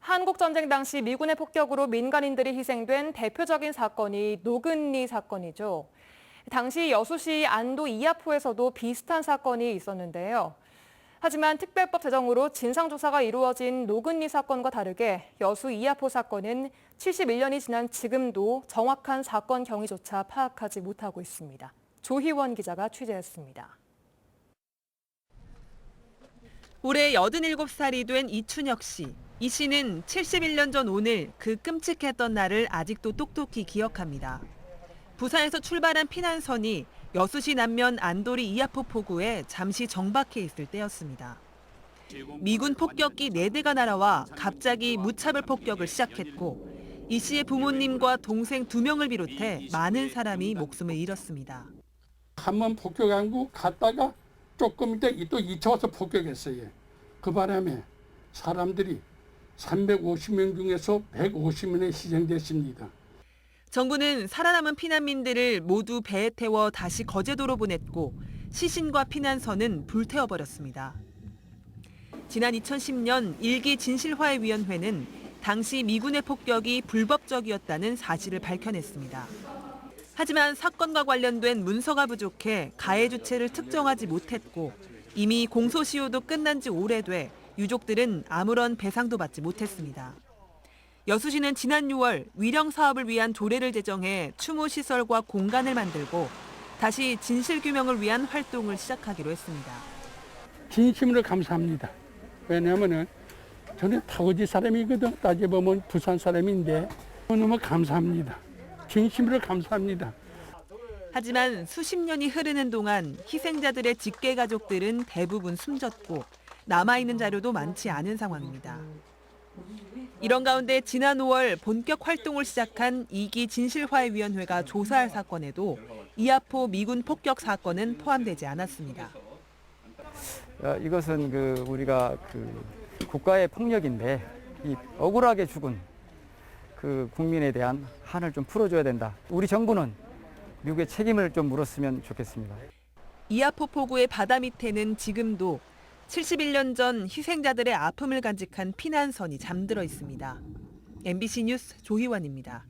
한국전쟁 당시 미군의 폭격으로 민간인들이 희생된 대표적인 사건이 노근리 사건이죠. 당시 여수시 안도 이하포에서도 비슷한 사건이 있었는데요. 하지만 특별법 제정으로 진상조사가 이루어진 노근리 사건과 다르게 여수 이하포 사건은 71년이 지난 지금도 정확한 사건 경위조차 파악하지 못하고 있습니다. 조희원 기자가 취재했습니다. 올해 87살이 된 이춘혁 씨. 이 씨는 71년 전 오늘 그 끔찍했던 날을 아직도 똑똑히 기억합니다. 부산에서 출발한 피난선이 여수시 남면 안도리 이하포 포구에 잠시 정박해 있을 때였습니다. 미군 폭격기 4대가 날아와 갑자기 무차별 폭격을 시작했고 이 씨의 부모님과 동생 2명을 비롯해 많은 사람이 목숨을 잃었습니다. 한 번 폭격하고 갔다가 조금 있다 또 2차 와서 폭격했어요. 그 바람에 사람들이 350명 중에서 150명이 희생됐습니다. 정부는 살아남은 피난민들을 모두 배에 태워 다시 거제도로 보냈고 시신과 피난선은 불태워버렸습니다. 지난 2010년 1기 진실화해위원회는 당시 미군의 폭격이 불법적이었다는 사실을 밝혀냈습니다. 하지만 사건과 관련된 문서가 부족해 가해 주체를 특정하지 못했고 이미 공소시효도 끝난 지 오래돼 유족들은 아무런 배상도 받지 못했습니다. 여수시는 지난 6월 위령 사업을 위한 조례를 제정해 추모 시설과 공간을 만들고 다시 진실규명을 위한 활동을 시작하기로 했습니다. 진심으로 감사합니다. 왜냐하면 저는 타고지 사람이거든. 따져보면 부산 사람인데 너무 감사합니다. 진심으로 감사합니다. 하지만 수십 년이 흐르는 동안 희생자들의 직계 가족들은 대부분 숨졌고 남아있는 자료도 많지 않은 상황입니다. 이런 가운데 지난 5월 본격 활동을 시작한 2기 진실화해위원회가 조사할 사건에도 이하포 미군 폭격 사건은 포함되지 않았습니다. 이것은 우리가 국가의 폭력인데 이 억울하게 죽은 그 국민에 대한 한을 좀 풀어줘야 된다. 우리 정부는 미국의 책임을 좀 물었으면 좋겠습니다. 이하포 포구의 바다 밑에는 지금도 71년 전 희생자들의 아픔을 간직한 피난선이 잠들어 있습니다. MBC 뉴스 조희원입니다.